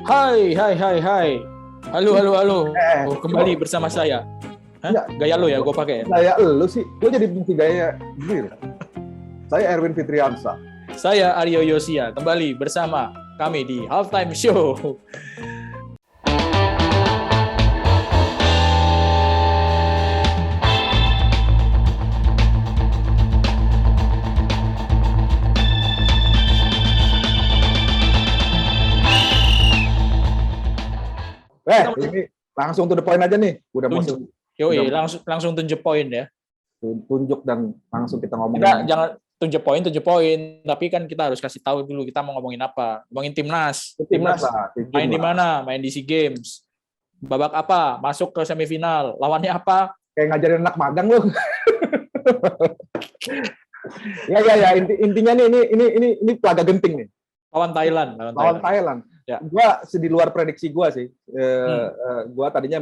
Hai, hai, hai, hai. Halo, halo, halo. Oh, kembali Coba. bersama saya. Hah? Enggak, Gaya lo ya, gue pakai ya. gaya lu sih. Gue jadi benci gaya gini. Saya Erwin Fitriansa. Saya Aryo Yosia, kembali bersama kami di Halftime Show. Ini langsung to the point aja nih. Udah mau Tunjuk. Yoi, langsung tunjuk poin ya. tunjuk dan langsung kita ngomongin. Kita jangan tunjuk poin, tapi kan kita harus kasih tahu dulu kita mau ngomongin apa. Ngomongin timnas. Timnas lah. Main di mana? Main di SEA Games. Babak apa? Masuk ke semifinal. Lawannya apa? Kayak ngajarin anak magang lu. Ya. Intinya nih ini pelaga genting nih. Lawan Thailand. Lawan Thailand. Ya. Gua di luar prediksi gua sih. Gua tadinya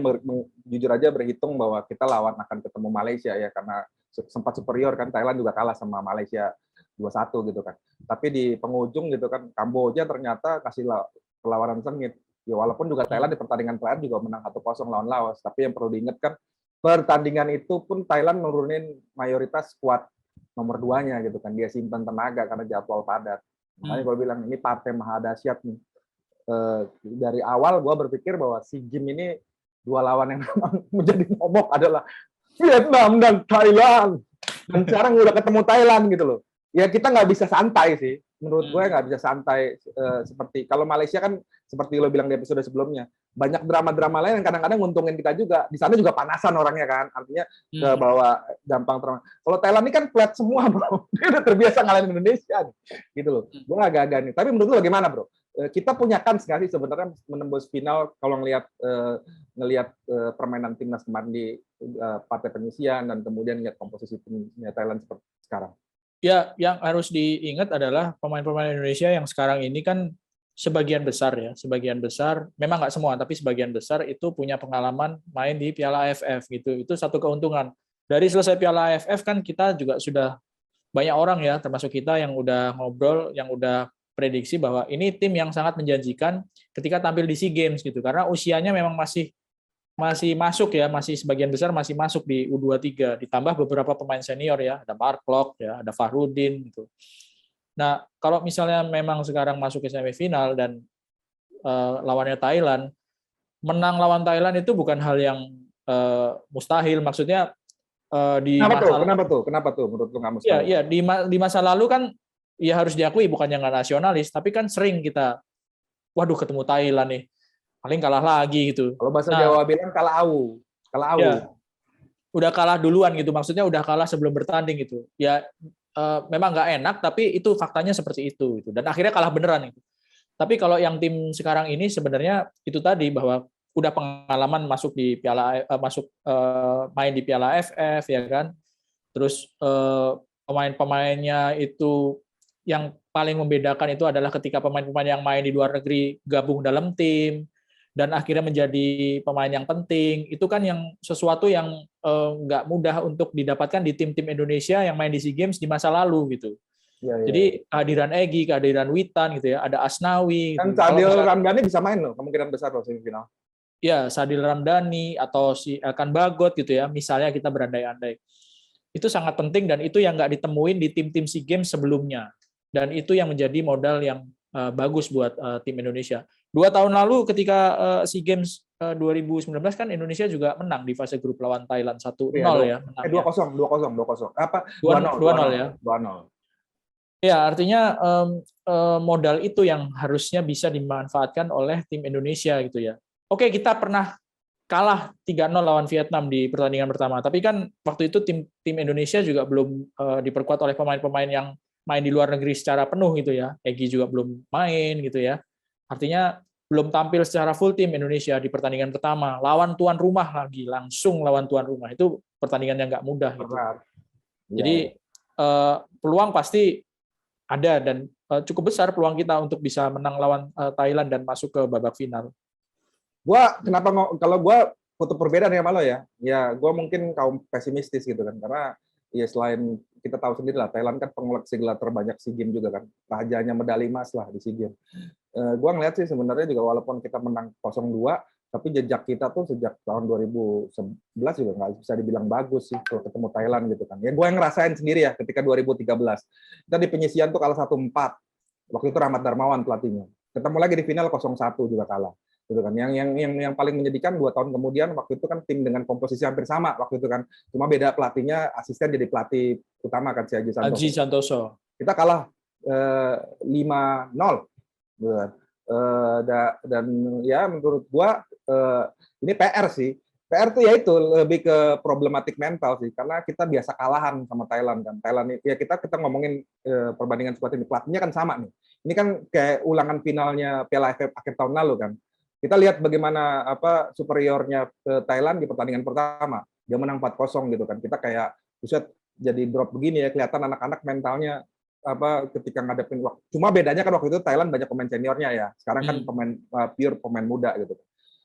jujur aja berhitung bahwa kita akan ketemu Malaysia ya, karena sempat superior kan, Thailand juga kalah sama Malaysia 2-1 gitu kan. Tapi di penghujung gitu kan, Kamboja ternyata kasih perlawanan sengit. Ya walaupun juga Thailand di pertandingan terakhir juga menang 1-0 lawan Laos, tapi yang perlu diingat kan pertandingan itu pun Thailand nurunin mayoritas skuad nomor 2-nya gitu kan. Dia simpan tenaga karena jadwal padat. Makanya gue bilang ini partai maha dahsyat nih. Dari awal gue berpikir bahwa SEA Games ini dua lawan yang memang menjadi momok adalah Vietnam dan Thailand. Dan sekarang udah ketemu Thailand gitu loh. Ya kita nggak bisa santai sih. Menurut gue nggak bisa santai seperti kalau Malaysia kan seperti lo bilang di episode sebelumnya, banyak drama-drama lain yang kadang-kadang nguntungin kita juga. Di sana juga panasan orangnya kan, artinya ke bawah gampang terang. Kalau Thailand ini kan flat semua bro, dia udah terbiasa ngalahin Indonesia, gitu loh. Gue agak-agak nih. Tapi menurut lo bagaimana bro? Kita punya kans nggak sih sebenarnya menembus final kalau ngelihat permainan timnas kemarin di partai penyisian dan kemudian lihat komposisi timnya Thailand seperti sekarang? Ya, yang harus diingat adalah pemain-pemain Indonesia yang sekarang ini kan sebagian besar, memang nggak semua, tapi sebagian besar itu punya pengalaman main di Piala AFF gitu. Itu satu keuntungan. Dari selesai Piala AFF kan kita juga sudah banyak orang ya, termasuk kita yang udah ngobrol, yang udah prediksi bahwa ini tim yang sangat menjanjikan ketika tampil di SEA Games gitu. Karena usianya memang masih masuk ya, masih sebagian besar masih masuk di U23, ditambah beberapa pemain senior ya, ada Mark Klok ya, ada Fahrudin gitu. Nah, kalau misalnya memang sekarang masuk ke semifinal dan lawannya Thailand, menang lawan Thailand itu bukan hal yang mustahil, maksudnya Kenapa tuh menurut lu nggak mustahil? Ya, di masa lalu kan ya harus diakui bukannya nggak nasionalis, tapi kan sering kita waduh ketemu Thailand nih, paling kalah lagi gitu. Kalau bahasa Jawa bilang kalah au. Ya, udah kalah duluan gitu, maksudnya udah kalah sebelum bertanding gitu. Ya memang nggak enak, tapi itu faktanya seperti itu. Gitu. Dan akhirnya kalah beneran. Gitu. Tapi kalau yang tim sekarang ini sebenarnya itu tadi bahwa udah pengalaman masuk di Piala main di Piala AFF ya kan. Terus pemain-pemainnya itu yang paling membedakan itu adalah ketika pemain-pemain yang main di luar negeri gabung dalam tim dan akhirnya menjadi pemain yang penting, itu kan yang sesuatu yang nggak mudah untuk didapatkan di tim-tim Indonesia yang main di SEA Games di masa lalu gitu. Ya. Jadi kehadiran Egy, kehadiran Witan gitu ya, ada Asnawi. Dan Sadil Ramdhani bisa main loh, kemungkinan besar loh semifinal. Ya, Sadil Ramdhani atau si Elkan Bagot gitu ya, misalnya kita berandai-andai. Itu sangat penting dan itu yang nggak ditemuin di tim-tim SEA Games sebelumnya. Dan itu yang menjadi modal yang bagus buat tim Indonesia. 2 tahun lalu ketika SEA Games 2019 kan Indonesia juga menang di fase grup lawan Thailand 1-0 ya. 2-0. Apa? 2-0 ya. 2-0. Ya, artinya modal itu yang harusnya bisa dimanfaatkan oleh tim Indonesia gitu ya. Oke, kita pernah kalah 3-0 lawan Vietnam di pertandingan pertama, tapi kan waktu itu tim Indonesia juga belum diperkuat oleh pemain-pemain yang main di luar negeri secara penuh gitu ya. Egy juga belum main gitu ya. Artinya belum tampil secara full tim Indonesia di pertandingan pertama. Lawan tuan rumah lagi, langsung lawan tuan rumah. Itu pertandingan yang nggak mudah gitu. Jadi peluang pasti ada dan cukup besar peluang kita untuk bisa menang lawan Thailand dan masuk ke babak final. Kalau gue foto perbedaan ya malah ya. Ya, gue mungkin kaum pesimistis gitu kan. Karena ya selain kita tahu sendiri lah, Thailand kan pengoleksi gelar terbanyak SEA Games juga kan, rajanya medali emas lah di SEA Games. Gua ngeliat sih sebenarnya juga walaupun kita menang 0-2, tapi jejak kita tuh sejak tahun 2011 juga nggak bisa dibilang bagus sih kalau ketemu Thailand gitu kan. Ya gue yang ngerasain sendiri ya ketika 2013. Kita di penyisian tuh kalah 1-4. Waktu itu Rahmat Darmawan pelatihnya. Ketemu lagi di final 0-1 juga kalah. Gitu kan. Yang paling menyedihkan 2 tahun kemudian waktu itu kan tim dengan komposisi hampir sama waktu itu kan. Cuma beda pelatihnya, asisten jadi pelatih utama kan si Aji Santoso. Aji Santoso. Kita kalah 5-0. Gitu kan. Dan ya menurut gua ini PR sih. PR tuh ya itu lebih ke problematik mental sih, karena kita biasa kalahan sama Thailand kan. Thailand ya kita ngomongin perbandingan skuad ini, pelatihnya kan sama nih. Ini kan kayak ulangan finalnya Piala AFF akhir tahun lalu kan. Kita lihat bagaimana superiornya Thailand di pertandingan pertama. Dia menang 4-0 gitu kan. Kita kayak buset jadi drop begini ya, kelihatan anak-anak mentalnya ketika ngadepin waktu. Cuma bedanya kan waktu itu Thailand banyak pemain seniornya ya. Sekarang kan pemain pure pemain muda gitu.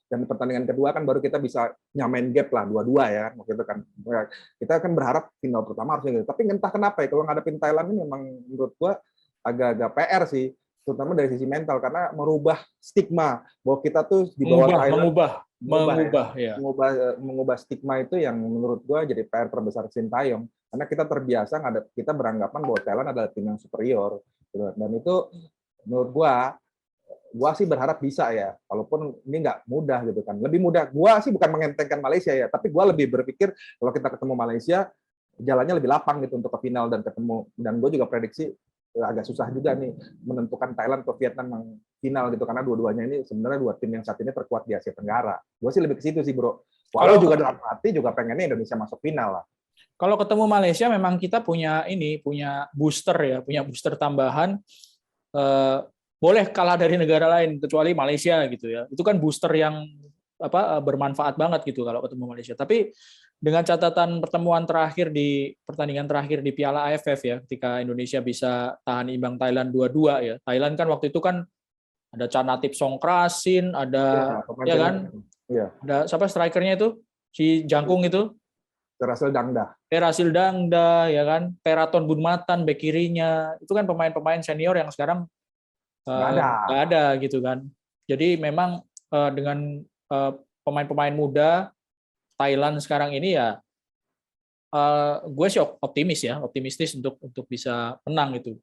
Dan di pertandingan kedua kan baru kita bisa nyamain gap lah 2-2 ya waktu itu kan. Kita kan berharap final pertama harusnya gitu. Tapi entah kenapa ya kalau ngadepin Thailand ini memang menurut gua agak-agak PR sih, terutama dari sisi mental karena merubah stigma bahwa kita tuh di bawah Thailand, mengubah stigma itu yang menurut gua jadi PR terbesar Sintayong, karena kita terbiasa kita beranggapan bahwa Thailand adalah tim yang superior gitu. Dan itu menurut gua sih berharap bisa ya, walaupun ini nggak mudah gitu kan. Lebih mudah, gua sih bukan mengentengkan Malaysia ya, tapi gua lebih berpikir kalau kita ketemu Malaysia jalannya lebih lapang gitu untuk ke final dan ketemu. Dan gue juga prediksi agak susah juga nih menentukan Thailand atau Vietnam yang final gitu, karena dua-duanya ini sebenarnya 2 tim yang saat ini terkuat di Asia Tenggara. Gue sih lebih ke situ sih bro. Walau juga dalam hati juga pengennya Indonesia masuk final lah. Kalau ketemu Malaysia memang kita punya booster ya, punya booster tambahan. Boleh kalah dari negara lain kecuali Malaysia gitu ya. Itu kan booster yang bermanfaat banget gitu kalau ketemu Malaysia. Tapi dengan catatan pertandingan terakhir di Piala AFF ya, ketika Indonesia bisa tahan imbang Thailand 2-2 ya. Thailand kan waktu itu kan ada Chanatip Songkrasin, ada ya kan? Iya. Ada siapa strikernya itu? Si Jangkung itu? Terasil Dangda ya kan? Peraton Bunmatan bek kirinya. Itu kan pemain-pemain senior yang sekarang nggak ada gitu kan. Jadi memang dengan pemain-pemain muda Thailand sekarang ini ya, gue sih optimistis untuk bisa menang itu.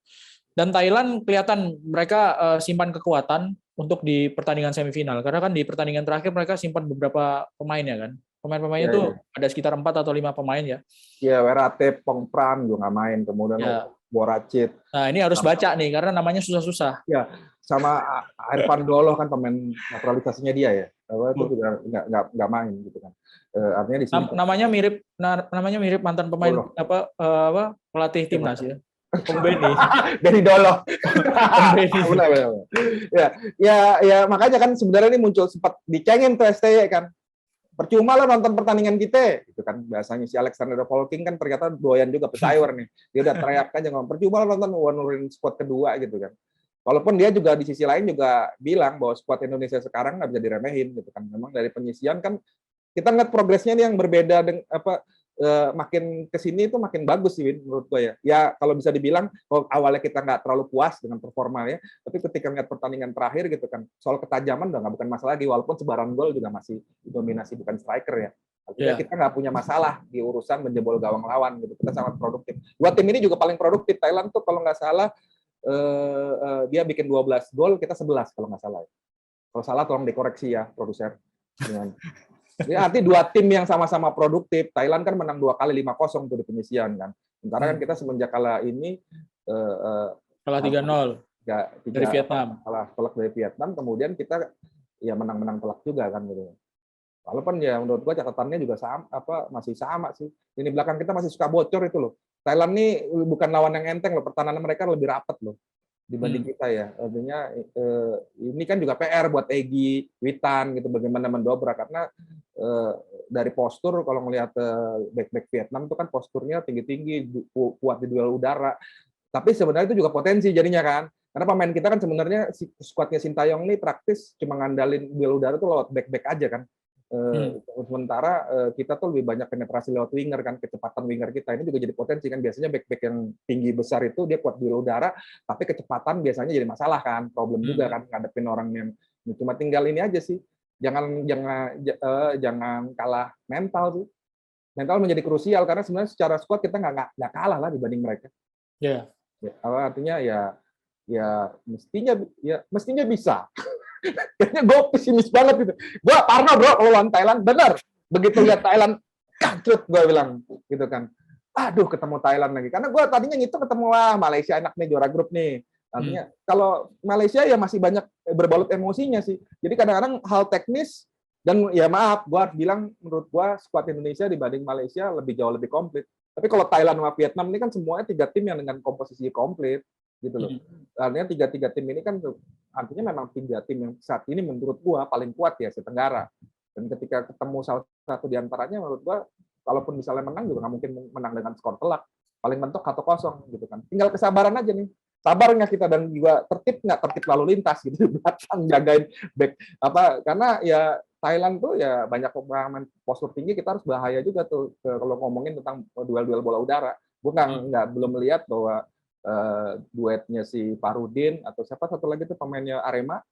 Dan Thailand kelihatan mereka simpan kekuatan untuk di pertandingan semifinal, karena kan di pertandingan terakhir mereka simpan beberapa pemain ya kan. Pemain-pemainnya tuh ada sekitar 4 atau 5 pemain ya. Iya, Werate, Pongpram juga nggak main, kemudian Boracit. Nah ini harus baca nih karena namanya susah-susah. Ya, sama Irfan Dolo kan pemain naturalisasinya dia ya. Itu juga nggak main gitu kan. Artinya di sini namanya mirip mantan pemain pelatih timnas ya. Om Beni. Beni Dolo. Ya makanya kan sebenarnya ini muncul sempat dicengin tuh STY kan. Percuma lah nonton pertandingan kita, gitu kan. Biasanya si Alexander Polking kan ternyata doyan juga pesayor nih. Dia udah teriak aja ngomong, percuma lah nonton nurunin squad kedua gitu kan. Walaupun dia juga di sisi lain juga bilang bahwa squad Indonesia sekarang nggak bisa diremehin gitu kan. Memang dari penyisian kan kita ngeliat progresnya nih yang berbeda dengan makin kesini itu makin bagus sih menurut gue ya. Ya kalau bisa dibilang awalnya kita nggak terlalu puas dengan performanya, tapi ketika ngeliat pertandingan terakhir gitu kan, soal ketajaman udah nggak bukan masalah lagi, walaupun sebaran gol juga masih dominasi bukan striker ya. Artinya kita nggak punya masalah di urusan menjebol gawang lawan gitu. Kita sangat produktif. 2 tim ini juga paling produktif. Thailand tuh kalau nggak salah dia bikin 12 gol, kita 11 kalau nggak salah. Kalau salah tolong dikoreksi ya produser. Ya, arti 2 tim yang sama-sama produktif. Thailand kan menang 2 kali 5-0 tuh di penyisian kan. Sementara kan kita semenjak kalah ini kalah 3-0 dari Vietnam. Kalah telak dari Vietnam, kemudian kita ya menang-menang telak juga kan gitu. Walaupun ya menurut gua catatannya juga masih sama sih. Ini belakang kita masih suka bocor itu loh. Thailand nih bukan lawan yang enteng loh, pertahanan mereka lebih rapat loh dibanding kita ya. Artinya ini kan juga PR buat Egy, Witan gitu, bagaimana mendobrak, karena dari postur kalau melihat back Vietnam itu kan posturnya tinggi-tinggi, kuat di duel udara. Tapi sebenarnya itu juga potensi jadinya kan. Karena pemain kita kan sebenarnya skuadnya Sintayong ini praktis cuma ngandalin duel udara tuh lewat back aja kan. Sementara kita tuh lebih banyak penetrasi lewat winger kan, kecepatan winger kita ini juga jadi potensi kan. Biasanya back-back yang tinggi besar itu dia kuat di udara, tapi kecepatan biasanya jadi masalah kan, problem juga kan ngadepin orang yang cuma tinggal ini aja sih. Jangan kalah mental sih. Mental menjadi krusial karena sebenarnya secara squad kita nggak kalah lah dibanding mereka. Ya. Artinya mestinya bisa. Kayaknya gue pesimis banget gitu. Gue parno bro kalau lawan Thailand, bener. Begitu lihat Thailand, kacrut gue bilang gitu kan. Aduh ketemu Thailand lagi. Karena gue tadinya gitu ketemu Malaysia enak nih juara grup nih. Artinya kalau Malaysia ya masih banyak berbalut emosinya sih. Jadi kadang-kadang hal teknis dan ya maaf, gue harus bilang menurut gue skuad Indonesia dibanding Malaysia jauh lebih komplit. Tapi kalau Thailand sama Vietnam ini kan semuanya 3 tim yang dengan komposisi komplit gitu loh. Artinya 3 tim ini kan artinya memang 3 tim yang saat ini menurut gue paling kuat ya Asia Tenggara. Dan ketika ketemu salah satu di antaranya menurut gue kalaupun misalnya menang juga nggak mungkin menang dengan skor telak. Paling mentok 1-0 gitu kan. Tinggal kesabaran aja nih. Sabar nggak kita dan juga tertib lalu lintas gitu belakang jagain back karena ya Thailand tuh ya banyak pemain postur tinggi, kita harus bahaya juga tuh kalau ngomongin tentang duel-duel bola udara. Gue belum melihat bahwa duetnya si Farudin atau siapa satu lagi tuh pemainnya Arema.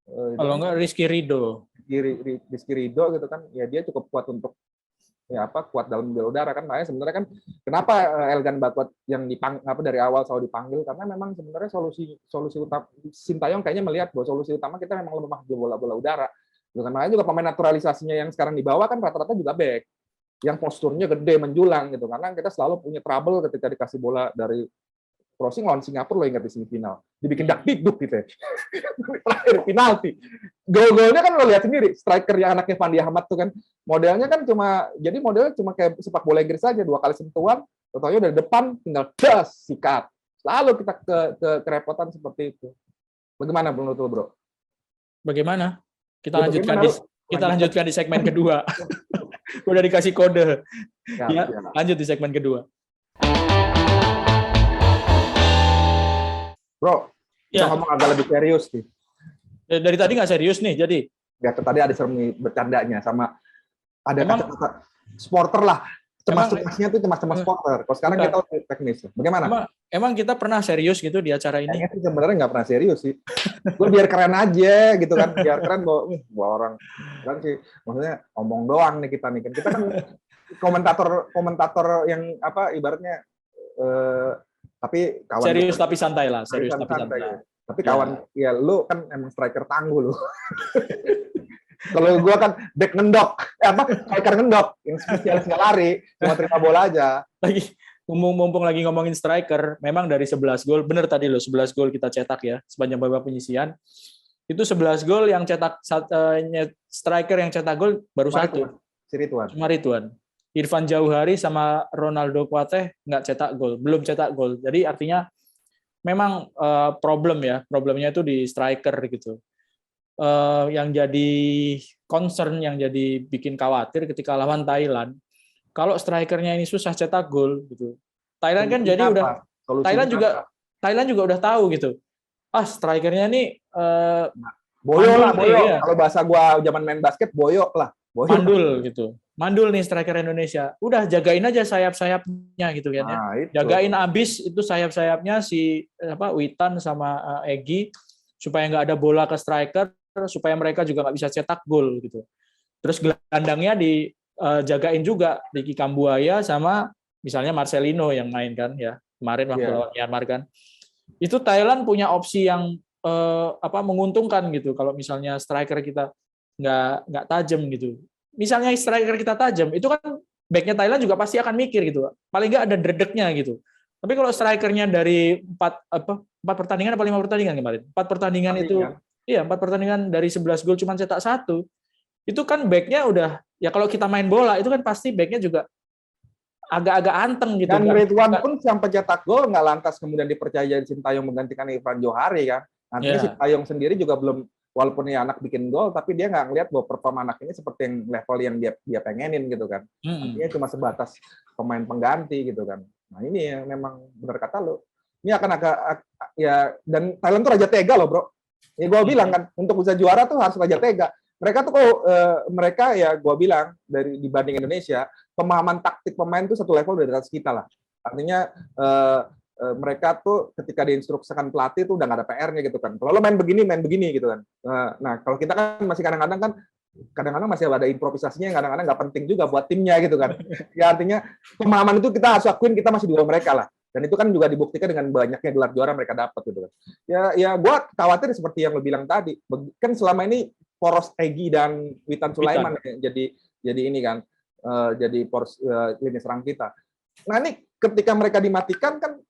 Kalau nggak Rizky Ridho gitu kan, ya dia cukup kuat untuk kuat dalam duel udara kan. Makanya sebenarnya kan kenapa Elgan Bakwat yang dari awal selalu dipanggil karena memang sebenarnya solusi utama Sintayong kayaknya melihat bahwa solusi utama kita memang lemah di bola udara. Makanya juga pemain naturalisasinya yang sekarang dibawa kan rata-rata juga back yang posturnya gede menjulang gitu karena kita selalu punya trouble ketika dikasih bola dari crossing lawan Singapura lo ingat di semifinal dibikin dak-dikduk gitu ya. Terakhir penalti gol-golnya kan lo lihat sendiri striker yang anaknya Fandi Ahmad tuh kan modelnya cuma kayak sepak bola Inggris saja 2 kali sentuhan totalnya dari depan tinggal sikat selalu kita ke kerepotan seperti itu. Bagaimana menurut lo bro? Bagaimana? Kita lanjutkan di segmen kedua. Udah dikasih kode. Ya, lanjut di segmen kedua. Bro, kita ngomong agak lebih serius nih. Dari tadi nggak serius nih, jadi? Ya, tadi ada sering bercandanya sama ada kata-kata supporter lah. Cemas-cemasnya tuh cemas-cemas supporter. Kalau sekarang kita lebih teknis. Bagaimana? Emang kita pernah serius gitu di acara ini? Kayaknya sih sebenarnya nggak pernah serius sih. Gue biar keren aja gitu kan. Biar keren bahwa orang kan sih. Maksudnya omong doang nih kita nih. Kita kan komentator yang ibaratnya tapi kawan serius tapi santai lah, serius tapi santai. Tapi kawan ya lu kan emang striker tangguh lu. Kalau gue kan back ngendok, striker ngendok, yang spesialis nggak lari, cuma terima bola aja. Lagi mumpung lagi ngomongin striker, memang dari 11 gol, bener tadi lo 11 gol kita cetak ya sepanjang babak penyisian. Itu 11 gol yang cetak striker yang cetak gol baru satu. Cuma Ridwan. Irfan Jauhari sama Ronaldo Kuateh nggak cetak gol, belum cetak gol. Jadi artinya memang problemnya itu di striker gitu. Yang jadi concern, yang jadi bikin khawatir ketika lawan Thailand. Kalau strikernya ini susah cetak gol gitu. Thailand kan jadi udah Thailand juga udah tahu gitu. Strikernya ini boyo lah. Kalau bahasa gua zaman main basket boyo lah. Mandul gitu. Mandul nih striker Indonesia. Udah jagain aja sayap-sayapnya gitu kan ya. Jagain abis itu sayap-sayapnya si Witan sama Egy supaya nggak ada bola ke striker, supaya mereka juga nggak bisa cetak gol gitu. Terus gelandangnya dijagain juga Ricky Kambuaya sama misalnya Marcelino yang main kan ya kemarin waktu lawan Myanmar kan. Itu Thailand punya opsi yang menguntungkan gitu kalau misalnya striker kita nggak tajam gitu. Misalnya striker kita tajam, itu kan backnya Thailand juga pasti akan mikir gitu. Paling nggak ada dredegnya gitu. Tapi kalau strikernya dari 4 pertandingan apa 5 pertandingan kemarin? 4 pertandingan itu, 4 pertandingan dari 11 gol cuma cetak 1. Itu kan backnya udah, ya kalau kita main bola itu kan pasti backnya juga agak-agak anteng gitu. Dan Ridwan pun sampai cetak gol nggak lantas kemudian dipercaya Sintayong menggantikan Irfan Jauhari kan. Nanti Sintayong sendiri juga belum, walaupun ya anak bikin gol, tapi dia nggak ngelihat bahwa performa anak ini seperti yang level yang dia pengenin gitu kan. Artinya cuma sebatas pemain pengganti gitu kan. Nah ini yang memang benar kata lo. Ini akan agak dan Thailand tuh raja tega loh bro. Ya gue bilang kan untuk bisa juara tuh harus raja tega. mereka tuh mereka ya gue bilang dari dibanding Indonesia, pemahaman taktik pemain tuh satu level dari atas kita lah. Artinya mereka tuh ketika diinstruksikan pelatih tuh udah nggak ada PR-nya gitu kan. Kalau lo main begini gitu kan. Nah kalau kita kan masih kadang-kadang masih ada improvisasinya yang kadang-kadang nggak penting juga buat timnya gitu kan. Ya artinya pemahaman itu kita harus akuin kita masih di bawah mereka lah. Dan itu kan juga dibuktikan dengan banyaknya gelar juara mereka dapat gitu kan. Ya gue khawatir seperti yang lo bilang tadi. Kan selama ini poros Egy dan Witan Sulaiman jadi ini kan jadi poros lini serang kita. Nah ini ketika mereka dimatikan kan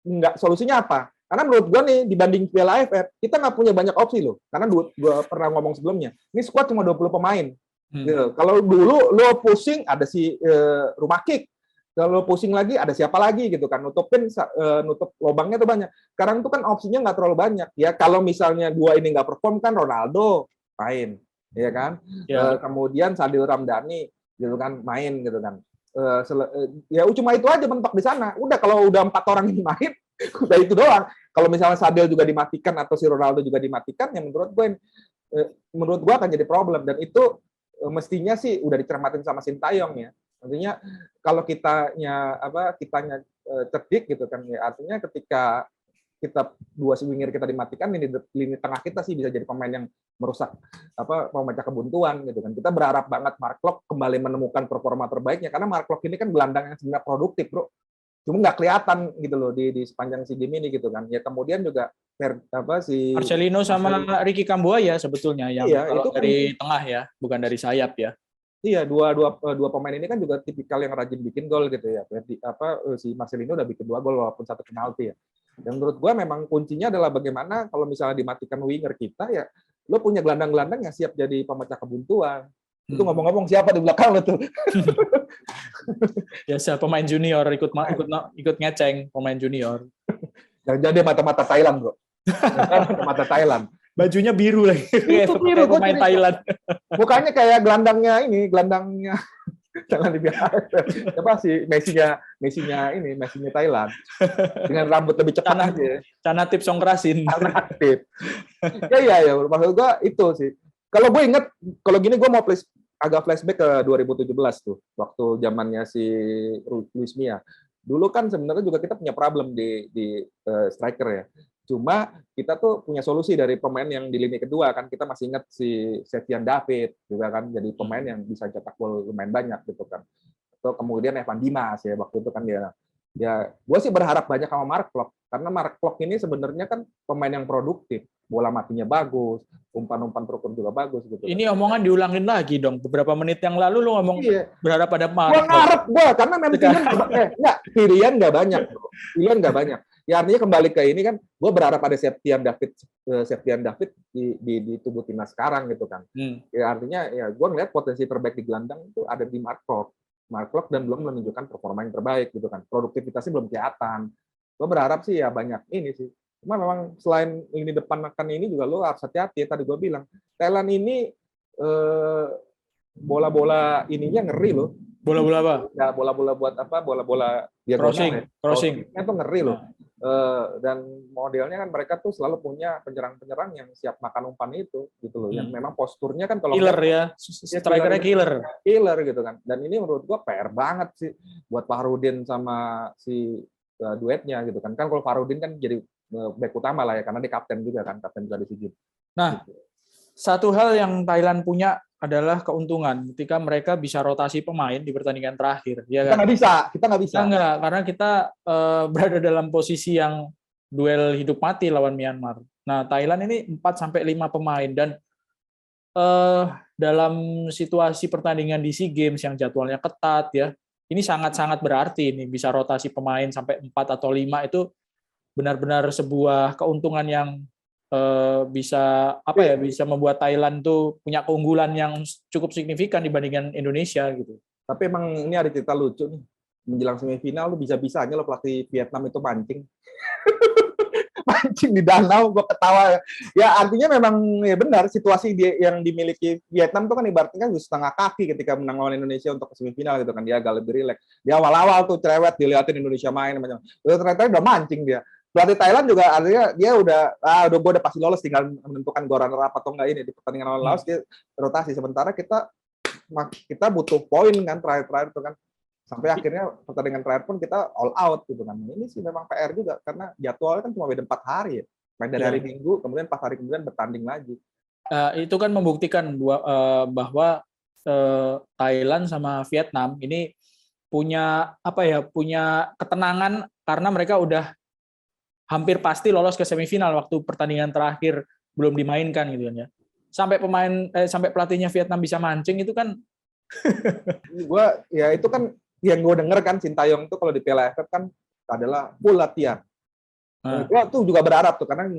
nggak, solusinya apa? Karena menurut gue nih dibanding Piala AFF kita nggak punya banyak opsi loh. Karena gue pernah ngomong sebelumnya, ini squad cuma 20 pemain. Gitu. Kalau dulu lo pusing ada si Rumakik, kalau pusing lagi ada siapa lagi gitu kan, nutup lubangnya tuh banyak. Sekarang tuh kan opsinya nggak terlalu banyak. Ya kalau misalnya gue ini nggak perform kan Ronaldo main, ya kan. Kemudian Sadil Ramdhani gitu kan main gitu kan. Ya cuma itu aja mentok di sana. Udah kalau udah 4 orang ini main, udah itu doang. Kalau misalnya Sadil juga dimatikan atau si Ronaldo juga dimatikan, ya menurut gue akan jadi problem. Dan itu mestinya sih udah dicermatin sama Sintayong ya. Artinya kalau kitanya cerdik gitu kan, ya artinya ketika kita dua winger kita dimatikan, lini tengah kita sih bisa jadi pemain yang merusak memecah kebuntuan gitu kan. Kita berharap banget Mark Klok kembali menemukan performa terbaiknya karena Mark Klok ini kan gelandang yang sebenarnya produktif, bro. Cuma nggak kelihatan gitu loh di sepanjang si game ini gitu kan. Ya kemudian juga si Marcelino sama Ricky Kambuaya sebetulnya yang kalau itu dari tengah ya, bukan dari sayap ya. Iya, dua pemain ini kan juga tipikal yang rajin bikin gol gitu ya. Si Marcelino udah bikin 2 gol walaupun 1 penalti ya. Dan menurut gue memang kuncinya adalah bagaimana kalau misalnya dimatikan winger kita ya, lo punya gelandang-gelandang yang siap jadi pemecah kebuntuan. Itu ngomong-ngomong siapa di belakang lo tuh? Ya, pemain junior ikut ngeceng pemain junior. Jangan dia mata-mata Thailand, bro. Mata Thailand. Bajunya biru lagi. Itu biru pemain Thailand. Bukannya kayak gelandangnya jangan dibilang apa sih Messi-nya Thailand dengan rambut lebih cepat aja. Canatip Songkrasin. Canatip. Ya maksud gua itu sih. Kalau gue inget, kalau gini gue mau agak flashback ke 2017 tuh, waktu zamannya si Luis Mia. Dulu kan sebenarnya juga kita punya problem di striker ya. Cuma kita tuh punya solusi dari pemain yang di lini kedua kan, kita masih ingat si Septian David juga kan jadi pemain yang bisa cetak gol lumayan banyak gitu kan. Atau kemudian Evan Dimas ya waktu itu kan dia. Ya, gue sih berharap banyak sama Mark Klok karena Mark Klok ini sebenarnya kan pemain yang produktif, bola matinya bagus, umpan-umpan terukur juga bagus gitu. Ini omongan diulangin lagi dong. Beberapa menit yang lalu lu ngomong berharap ada Mark. Gue ngarep karena memang pilihan nggak banyak, bro. Pilihan nggak banyak. Ya artinya kembali ke ini kan, gue berharap ada Septian David di tubuh timnas sekarang gitu kan. Ya artinya ya gue ngeliat potensi terbaik di gelandang itu ada di Mark Klok dan belum menunjukkan performa yang terbaik gitu kan. Produktivitasnya belum kelihatan. Gue berharap sih ya banyak ini sih. Cuma memang selain lini depan akan ini juga lo harus hati-hati. Tadi gue bilang Thailand ini bola-bola ininya ngeri loh. Bola-bola apa? Ya bola-bola buat apa? Bola-bola dia crossing. Itu ngeri loh. Dan modelnya kan mereka tuh selalu punya penyerang-penyerang yang siap makan umpan itu gitu loh. Yang memang posturnya kan kalau killer ya. Strikernya killer gitu kan. Dan ini menurut gua PR banget sih buat Fahrudin sama si duetnya gitu kan. Kan kalau Fahrudin kan jadi back utama lah ya karena dia kapten juga di SEA Games. Nah, satu hal yang Thailand punya adalah keuntungan ketika mereka bisa rotasi pemain di pertandingan terakhir. Ya kan? Kita nggak bisa. Enggak, karena kita berada dalam posisi yang duel hidup mati lawan Myanmar. Nah, Thailand ini 4-5 pemain dan dalam situasi pertandingan di SEA Games yang jadwalnya ketat ya, ini sangat-sangat berarti ini bisa rotasi pemain sampai 4 atau 5 itu benar-benar sebuah keuntungan yang bisa membuat Thailand tuh punya keunggulan yang cukup signifikan dibandingkan Indonesia gitu. Tapi emang ini ada cerita lucu nih. Menjelang semifinal lu bisa-bisanya lo pelatih Vietnam itu mancing. Mancing di danau, gue ketawa. Ya artinya memang ya benar situasi yang dimiliki Vietnam tuh kan ibaratnya kan setengah kaki ketika menang lawan Indonesia untuk ke semifinal gitu kan. Dia agak lebih rileks. Di awal-awal tuh cerewet dilihatin Indonesia main macam. Ternyata udah mancing dia. pelatih Thailand juga artinya dia udah gue udah pasti lolos, tinggal menentukan gue runner up atau enggak ini di pertandingan lawan Laos, dia rotasi. Sementara kita butuh poin kan terakhir itu kan, sampai akhirnya pertandingan terakhir pun kita all out gitu kan. Ini sih memang PR juga karena jadwalnya kan cuma beda 4 hari ya, main dari hari Minggu kemudian 4 hari kemudian bertanding lagi. Itu kan membuktikan bahwa Thailand sama Vietnam ini punya ketenangan karena mereka udah hampir pasti lolos ke semifinal waktu pertandingan terakhir belum dimainkan gitu kan ya. Sampai pelatihnya Vietnam bisa mancing itu kan itu kan yang gue denger kan, Sintayong tuh kalau di Piala AFF kan adalah full latihan. Gue tuh juga berharap tuh karena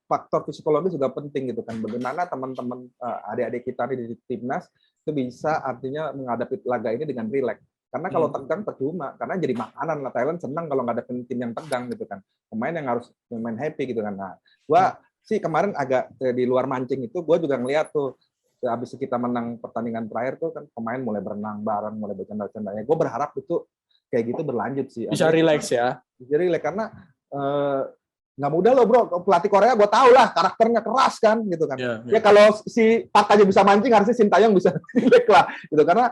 faktor psikologis juga penting gitu kan. Bagaimana teman-teman adik-adik kita di timnas itu bisa artinya menghadapi laga ini dengan rileks. Karena kalau tegang percuma, karena jadi makanan lah. Thailand senang kalau ngadepin tim yang tegang gitu kan. Pemain yang harus main happy gitu kan. Nah, gua sih kemarin agak di luar mancing itu, gua juga ngeliat tuh habis kita menang pertandingan terakhir tuh kan pemain mulai berenang bareng, mulai bercanda-candanya. Gua berharap itu kayak gitu berlanjut sih. Bisa rileks ya. Bisa rileks karena nggak mudah loh bro, pelatih Korea gue tau lah karakternya keras kan gitu kan. Ya kalau si Park aja bisa mancing, harusnya Sintayong bisa rileks lah gitu. Karena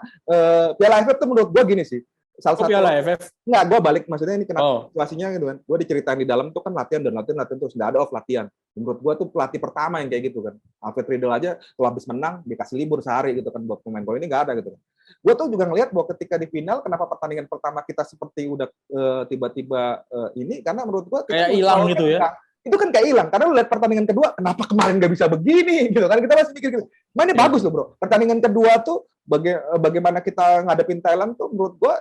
Piala AFF tuh menurut gue gini sih, salah satu Piala AFF nggak, gue balik maksudnya ini kenapa situasinya gitu kan. Gue diceritain di dalam tuh kan latihan terus, nggak ada off latihan. Menurut gue tuh pelatih pertama yang kayak gitu kan. Alfred Riedel aja kalau habis menang dikasih libur sehari gitu kan buat pemain. Kalau ini nggak ada gitu kan. Gue tuh juga ngelihat bahwa ketika di final, kenapa pertandingan pertama kita seperti udah tiba-tiba ini, karena menurut gue kayak hilang gitu ya. Itu kan kayak hilang, karena lu lihat pertandingan kedua, kenapa kemarin nggak bisa begini gitu kan, kita masih mikir gitu. Mainnya bagus loh bro. Pertandingan kedua tuh bagaimana kita ngadepin Thailand tuh menurut gue,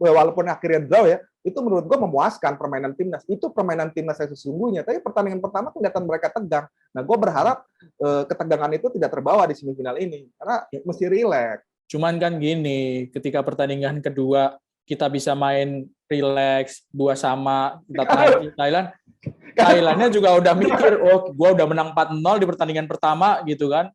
walaupun akhirnya draw ya, itu menurut gue memuaskan permainan timnas. Itu permainan timnas yang sesungguhnya. Tapi pertandingan pertama kelihatan mereka tegang. Nah, gue berharap ketegangan itu tidak terbawa di semifinal ini, karena mesti rileks. Cuman kan gini, ketika pertandingan kedua kita bisa main rileks, 2-2 kita tahan Thailandnya juga udah mikir, gue udah menang 4-0 di pertandingan pertama gitu kan.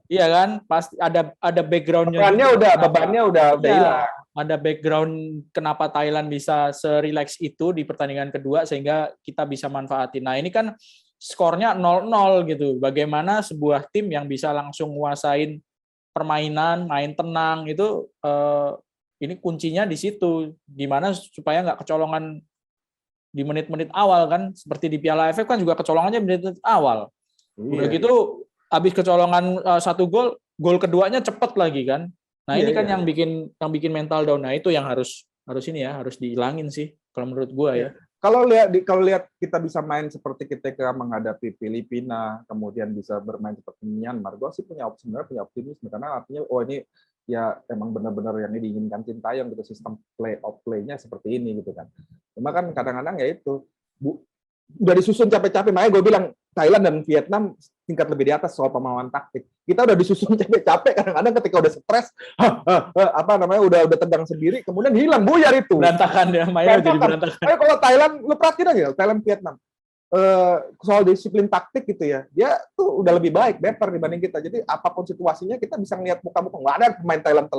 Iya kan, pasti ada backgroundnya. Bebannya udah hilang. Ada background kenapa Thailand bisa serileks itu di pertandingan kedua sehingga kita bisa manfaatin. Nah ini kan skornya 0-0 gitu. Bagaimana sebuah tim yang bisa langsung nguasain permainan, main tenang itu ini kuncinya di situ, dimana supaya nggak kecolongan di menit-menit awal kan, seperti di Piala AFF kan juga kecolongannya menit-menit awal. Udah gitu habis kecolongan 1 gol keduanya cepet lagi kan. Nah ini kan yang bikin mental down. Nah itu yang harus dihilangin sih kalau menurut gua ya. Kalau lihat kita bisa main seperti kita menghadapi Filipina, kemudian bisa bermain seperti Myanmar, gue sih sebenarnya punya optimisme karena artinya ini ya emang benar-benar yang diinginkan Sintayong gitu, sistem play-nya seperti ini gitu kan. Cuma kan kadang-kadang ya itu udah disusun capek-capek, makanya gue bilang Thailand dan Vietnam tingkat lebih di atas soal pemahaman taktik. Kita udah disusun capek-capek, kadang-kadang ketika udah stres, udah tegang sendiri, kemudian hilang buyar itu. Berantakan ya, mainnya jadi berantakan. Kalau Thailand, lu perhatiin aja, Thailand Vietnam. Soal disiplin taktik gitu ya, dia tuh udah lebih baik, better dibanding kita. Jadi apapun situasinya kita bisa ngeliat muka-muka. Nggak ada pemain Thailand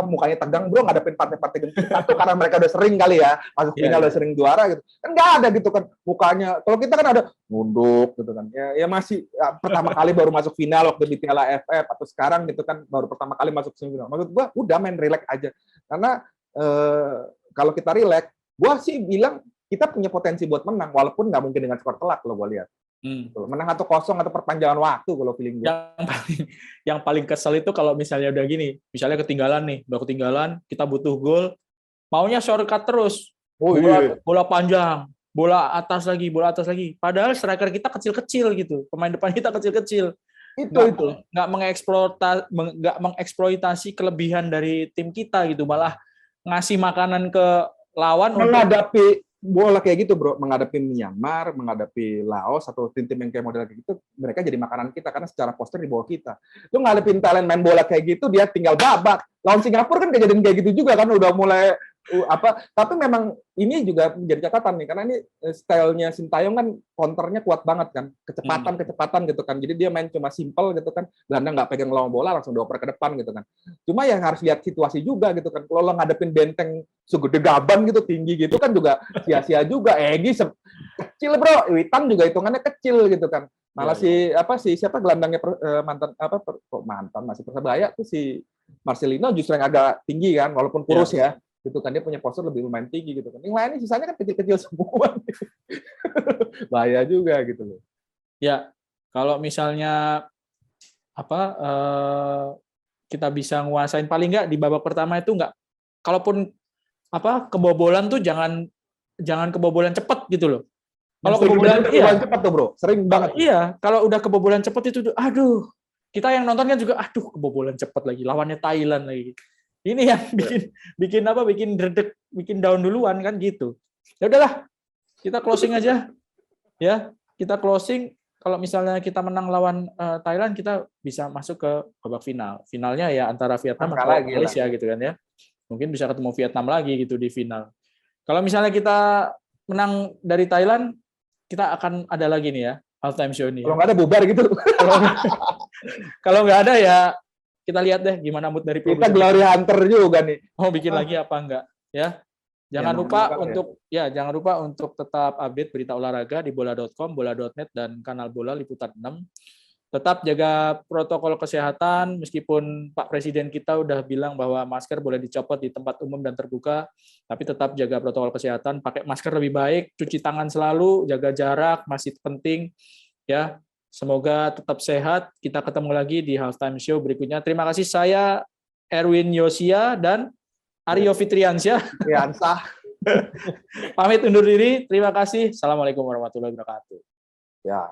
mukanya tegang bro ngadepin partai-partai genting satu karena mereka udah sering kali ya masuk final, udah sering juara gitu. Kan nggak ada gitu kan mukanya. Kalau kita kan ada nunduk gitu kan. Ya masih pertama kali baru masuk final waktu di Piala AFF atau sekarang gitu kan baru pertama kali masuk semifinal. Maksud gua udah main relax aja. Karena kalau kita relax, gua sih bilang kita punya potensi buat menang, walaupun nggak mungkin dengan skor telak kalau gue lihat. Menang 1-0 atau perpanjangan waktu kalau feeling gue. Yang paling kesel itu kalau misalnya udah gini, misalnya udah ketinggalan, kita butuh gol, maunya shortcut terus. Bola panjang, bola atas lagi. Padahal striker kita kecil-kecil gitu, pemain depan kita kecil-kecil. Nggak mengeksploitasi kelebihan dari tim kita gitu, malah ngasih makanan ke lawan menghadapi bola kayak gitu bro, menghadapi Myanmar, menghadapi Laos atau tim-tim yang kayak model kayak gitu, mereka jadi makanan kita karena secara poster di bawah kita. Lu ngadepin Thailand main bola kayak gitu, dia tinggal babak. Lawan Singapura kan kejadian kayak gitu juga kan, udah mulai tapi memang ini juga menjadi catatan nih, karena ini stylenya Sintayong kan counternya kuat banget kan, kecepatan gitu kan, jadi dia main cuma simple gitu kan, gelandang nggak pegang lawan bola langsung dioper ke depan gitu kan. Cuma yang harus lihat situasi juga gitu kan, kalau lo ngadepin benteng segede gaban gitu tinggi gitu kan juga sia-sia juga. kecil bro, Witan juga hitungannya kecil gitu kan. Malah Ya. siapa gelandangnya mantan masih Persebaya tuh si Marcelino justru yang agak tinggi kan, walaupun kurus ya. Gitu kan dia punya postur lebih lumayan tinggi gitu kan. Yang lainnya sisanya kan kecil-kecil semua. Bahaya juga gitu loh. Ya, kalau misalnya kita bisa nguasain paling nggak di babak pertama itu nggak, kalaupun kebobolan tuh jangan kebobolan cepet gitu loh. Kalau kebobolan cepat tuh bro, sering banget. Iya, kalau udah kebobolan cepet itu aduh, kita yang nonton kan juga aduh kebobolan cepet lagi, lawannya Thailand lagi. Ini yang bikin dredeg, bikin down duluan kan gitu. Ya udahlah, kita closing aja. Ya, kita closing. Kalau misalnya kita menang lawan Thailand, kita bisa masuk ke babak final. Finalnya ya antara Vietnam atau Malaysia gitu kan ya. Mungkin bisa ketemu Vietnam lagi gitu di final. Kalau misalnya kita menang dari Thailand, kita akan ada lagi nih ya, halftime show ini. Kalau nggak ada bubar gitu. Kalau nggak ada ya kita lihat deh gimana mood dari kita Glory Hunter juga nih. Mau bikin lagi apa enggak ya? Jangan lupa untuk tetap update berita olahraga di bola.com, bola.net dan kanal Bola Liputan 6. Tetap jaga protokol kesehatan meskipun Pak Presiden kita udah bilang bahwa masker boleh dicopot di tempat umum dan terbuka, tapi tetap jaga protokol kesehatan, pakai masker lebih baik, cuci tangan selalu, jaga jarak masih penting ya. Semoga tetap sehat. Kita ketemu lagi di halftime show berikutnya. Terima kasih, saya Erwin Yosia dan Aryo Fitriansyah. Pamit undur diri. Terima kasih. Assalamualaikum warahmatullahi wabarakatuh. Ya.